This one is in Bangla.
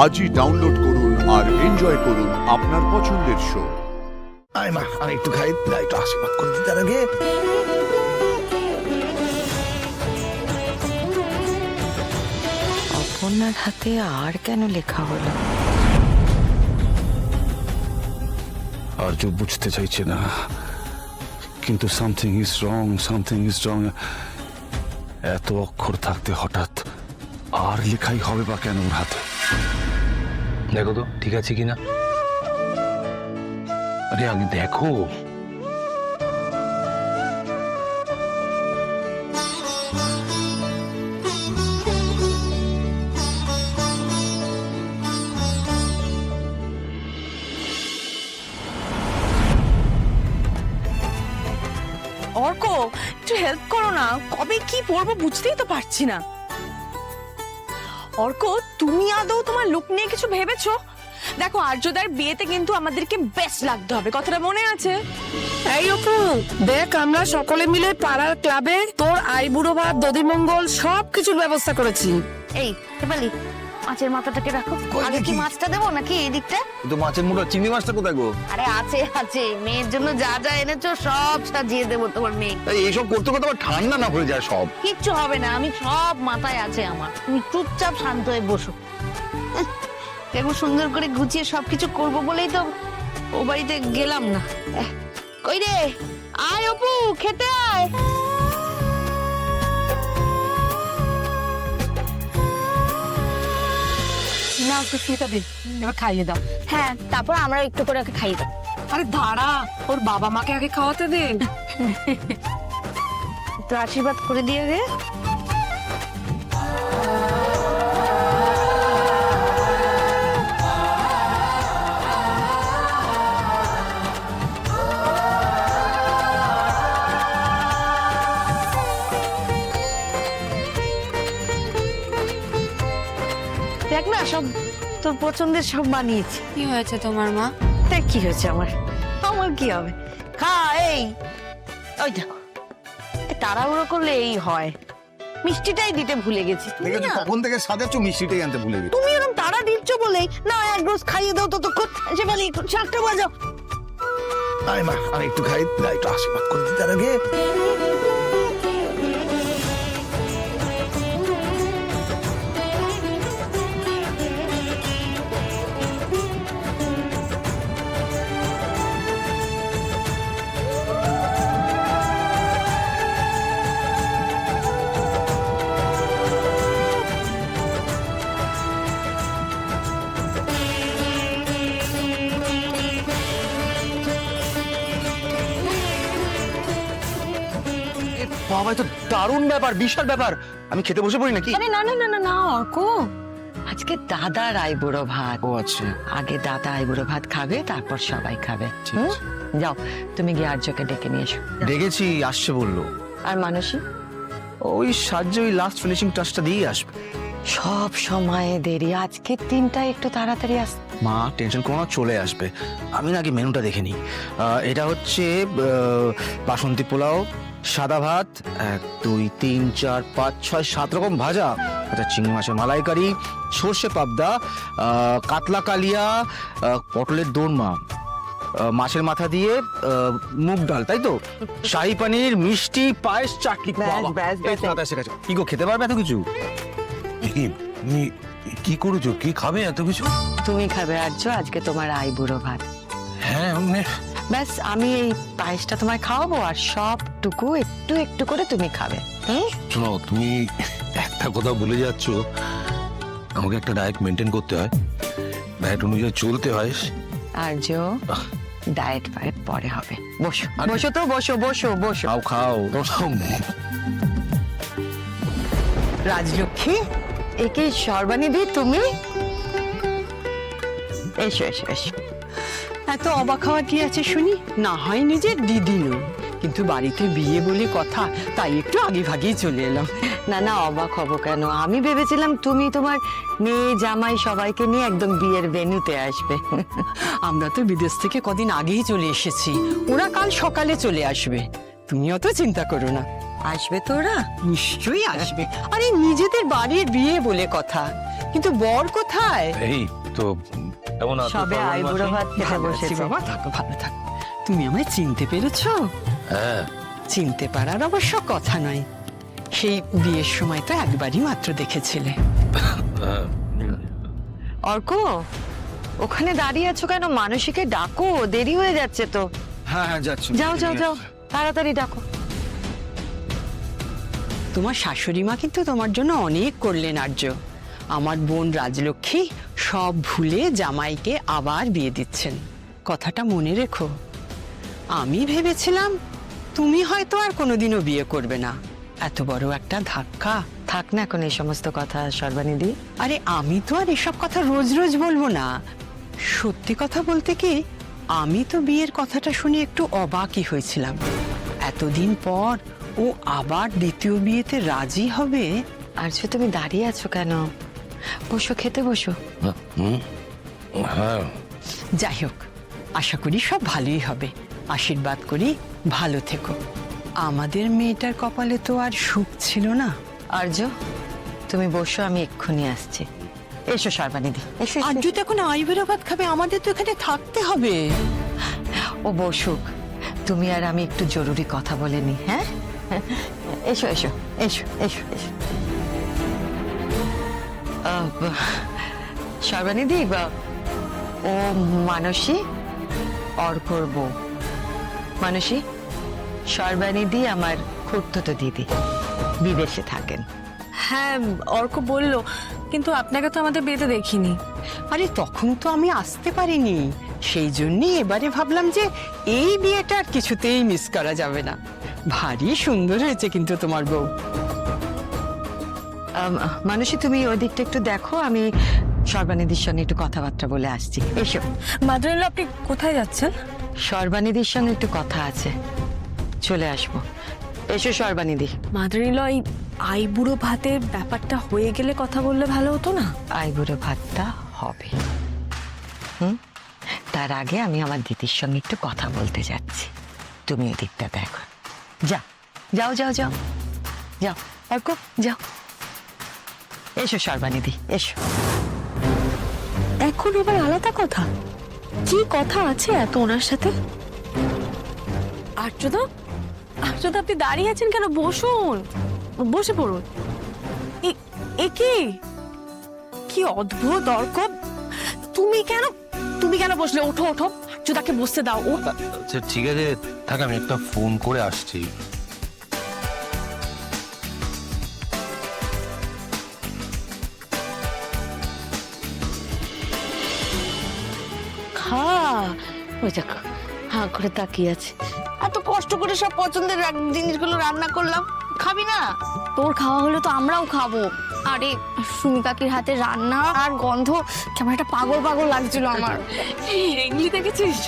আজই ডাউনলোড করুন আর এনজয় করুন আপনার পছন্দের শো। আয় মা, আমি একটু খাই, একটু আশীর্বাদ করে দিই তার আগে। অপর্ণার হাতে আর কেন লেখা হলো? আর্য বুঝতে চাইছে না, কিন্তু সামথিং ইজ রং। এত অক্ষর থাকতে হঠাৎ আর লেখাই হবে বা কেন ওর হাতে? দেখো তো ঠিক আছে কিনা। আরে আগে দেখো। অর্ক, একটু হেল্প করো না, কবে কি পরবো বুঝতেই তো পারছি না। অর্ক, তুমি আদৌ তোমার লুক নিয়ে কিছু ভেবেছো? দেখো, আর্যদার বিয়েতে কিন্তু আমাদেরকে বেস্ট লাগতে হবে, কথাটা মনে আছে? এই অপু, দেখ আমরা সকলে মিলে পাড়ার ক্লাবে তোর আইবুড়ো ভাত, দধিমঙ্গল সবকিছুর ব্যবস্থা করেছি। এই শেফালি, মাছের মাথাটাকে রাখো। আগে কি মাছটা দেবো নাকি এদিকটা? কিন্তু মাছের মুড়ো, চিংড়ি মাছটা কোথায় গো? আরে আছে আছে, মেয়ের জন্য যা যা এনেছো সব সাজিয়ে দেবো তোমার মেয়ে। এইসব করতে করতে আবার ঠান্ডা না হয়ে যায় সব। কিচ্ছু হবে না, আমি সব মাথায় আছে আমার। তুমি চুপচাপ শান্ত হয়ে বসো। দেখো, সুন্দর করে গুছিয়ে সবকিছু করবো বলেই তো ও বাড়িতে গেলাম না। কই রে, আয় অপু, খেতে আয়। না সুস্মিতা দি, এবার খাইয়ে দাও। হ্যাঁ, তারপর আমরা একটু করে ওকে খাইয়ে দাও। আরে দাঁড়া, ওর বাবা মাকে আগে খাওয়াতে দিন। তো আশীর্বাদ করে দিয়ে গে। দেখ না, সব তোর পছন্দের সব বানিয়েছি। কি হয়েছে তোমার মা? দেখ কি হয়েছে আমার, আমার কি হবে? খা। এই ওই দেখো, তাড়াহুড়ো করলে এই হয়। মিষ্টিটাই দিতে ভুলে গেছি। তুমি দেখেছো, না, কখন থেকে সাজাচ্ছ, মিষ্টিটাই আনতে ভুলে গেছি। তুমি এরকম তাড়া দিচ্ছ বলে না, এক রোজ খাইয়ে দাও ততক্ষণ। এসে বলি শাকটা বাজাও। আয় মা, আমি একটু খাই, একটু আশীর্বাদ করে দিই তার আগে। বাবা, তো দারুণ ব্যাপার, বিশাল ব্যাপার। আমি খেতে বসে পড়ি নাকি? আরে না না না না না অর্ক, আজকে দাদার আইবুড়ো ভাত। ও আচ্ছা, আগে দাদা আইবুড়ো ভাত খাবে, তারপর সবাই খাবে। হুম? যাও, তুমি গিয়ে আর্যকে ডেকে নিয়ে এসো। দেখেছি আসছে বললো। আর মানসী? ওই সাহায্য, ওই লাস্ট ফিনিশিং টাচটা দিয়ে আসবে। সব সময় দেরি, আজকে দিনটা একটু তাড়াতাড়ি আস। মা টেনশন করো না, চলে আসবে। আমি নাকি মেনুটা দেখে নিই। এটা হচ্ছে বাসন্তী পোলাও, সাদা ভাত, 1 2 3 4 5 6 7 রকম ভাজা, আচ্ছা চিংড়ি মাছের মালাইকারি, সর্ষে পাবদা, কাতলা কালিয়া, পটলের দোরমা, মাছের মাথা দিয়ে মুগ ডাল, তাই তো? শাহী পানির, মিষ্টি, পায়েস, চাটনি। কি গো, খেতে পারবে এত কিছু? কি করেছো? কি খাবে এত কিছু? তুমি খাবে আর্য, আজকে তোমার আইবুড়ো ভাত। হ্যাঁ, ব্যাস, আমি এই পায়েসটা তোমায় খাওয়াবো, আর সবটুকু একটু একটু করে তুমি খাবে। হুম? শোনো, তুমি একটা কথা বলে যাচ্ছ, আমাকে একটা ডায়েট মেনটেন করতে হয়, ডায়েট অনুযায়ী চলতে হয়। আর্য, ডায়েট ফায়েট পরে হবে। বসো বসো তো, বসো বসো বসো। খাও খাও। রাজলক্ষ্মী, একে সর্বানিধি তুমি? এসো এসো এসো। এত অবাক হওয়ার কি আছে শুনি? না হয় নিজের দিদি নই, কিন্তু বাড়িতে বিয়ে বলে কথা, তাই একটু আগে ভাগেই চলে এলাম। না না, অবাক হব কেন? আমি ভেবেছিলাম তুমি তোমার মেয়ে জামাই সবাইকে নিয়ে একদম বিয়ের ভেন্যুতে আসবে। আমরা তো বিদেশ থেকে কদিন আগেই চলে এসেছি, ওরা কাল সকালে চলে আসবে। তুমি অত চিন্তা করো না। আসবে তো ওরা? নিশ্চয়ই আসবে, আরে নিজেদের বাড়ির বিয়ে বলে কথা। কিন্তু বর কোথায়? এই তো এমন আছো সবে পাগল আইবুড়ো মাসি? ভাত খেতে ভালো আছি বসেছে বাবা, থাকো ভালো থাকো। তুমি আমায় চিনতে পেরেছো? হ্যাঁ চিনতে পারার অবশ্য কথা নয়, সেই বিয়ের সময় তো একবারই মাত্র দেখেছিলে। অর্ক, ওখানে দাঁড়িয়ে আছো কেন? মানসীকে ডাকো, দেরি হয়ে যাচ্ছে তো। হ্যাঁ হ্যাঁ যাচ্ছি। যাও যাও যাও, তাড়াতাড়ি ডাকো। তোমার শাশুড়ি মা কিন্তু তোমার জন্য অনেক করলেন আর্য। আমার বোন রাজলক্ষ্মী সব ভুলে জামাইকে আবার বিয়ে দিচ্ছেন, কথাটা মনে রেখো। আমি ভেবেছিলাম তুমি হয়তো আর কোনোদিনও বিয়ে করবে না, এত বড় একটা ধাক্কা। থাক না এখন এই সমস্ত কথা সর্বানিধি। আরে আমি তো আর এসব কথা রোজ রোজ বলবো না। সত্যি কথা বলতে কি, আমি তো বিয়ের কথাটা শুনে একটু অবাকই হয়েছিলাম। এতদিন পর ও আবার দ্বিতীয় বিয়েতে রাজি হবে। আর্য, তুমি দাঁড়িয়ে আছো কেন? বসো, খেতে বসো। হ্যাঁ যাই হোক, আশা করি সব ভালোই হবে। আশীর্বাদ করি, ভালো থেকো। আমাদের মেয়েটার কপালে তো আর সুখ ছিল না। আর্য, তুমি বসো, আমি এক্ষুনি আসছি। এসো সর্বানিধি, এসো এসো, আজ তো এখন আইবুড়ো ভাত খাবে, আমাদের তো এখানে থাকতে হবে। ও বসুক, তুমি আর আমি একটু জরুরি কথা বলে নি। হ্যাঁ, এসো এসো এসো এসো এসো। সর্বানিধি, ও মানসী, অর্কর বউ। মানসী, সর্বানিধি আমার খুড়তুতো দিদি, বিদেশে থাকেন। হ্যাঁ, অর্ক বলল, কিন্তু আপনাকে তো আমাদের বিয়েতে দেখিনি। আরে তখন তো আমি আসতে পারিনি, সেই জন্যই এবারে ভাবলাম যে এই বিয়েটা আর কিছুতেই মিস করা যাবে না। ভারী সুন্দর হয়েছে কিন্তু তোমার বউ। মানসী, তুমি ওই দিকটা একটু দেখো, আমি সর্বানিধির সঙ্গে একটু কথাবার্তা বলে আসছি। এসো। মাদ্রাইল, আপনি কোথায় যাচ্ছেন? সর্বানিধির সঙ্গে একটু কথা আছে, চলে আসবো। এসো সর্বানিধি। মাদ্রাইল, এই আইবুড়ো ভাতের ব্যাপারটা হয়ে গেলে কথা বললে ভালো হতো না? আইবুড়ো ভাতটা হবে, তার আগে আমি আমার দিদির সঙ্গে একটু কথা বলতে যাচ্ছি। তুমি ওই দিকটা দেখো। যাও যাও যাও যাও যাও, অর্ক যাও। এসো সর্বানিধি, এসো। এখন এবার আলাদা কথা, কি কথা আছে এত ওনার সাথে? আর্যদা, আর্যদা, আপনি দাঁড়িয়ে আছেন কেন? বসুন, বসে পড়ুন। এ কি অদ্ভুত অর্ক, তুমি কেন বসলে? ওঠো ওঠো, আর্যদাকে বসতে দাও। ও আচ্ছা ঠিক আছে, থাক, আমি একটা ফোন করে আসছি। খা, ওই দেখো হাঁ করে তাকিয়ে আছে। এত কষ্ট করে সব পছন্দের জিনিসগুলো রান্না করলাম, খাবি না? তোর খাওয়া হলে তো আমরাও খাবো। আরে সুমি কাকির হাতে রান্না আর গন্ধ কেমন একটা পাগল পাগল লাগছিল আমার। রেঙ্গি দেখেছিস?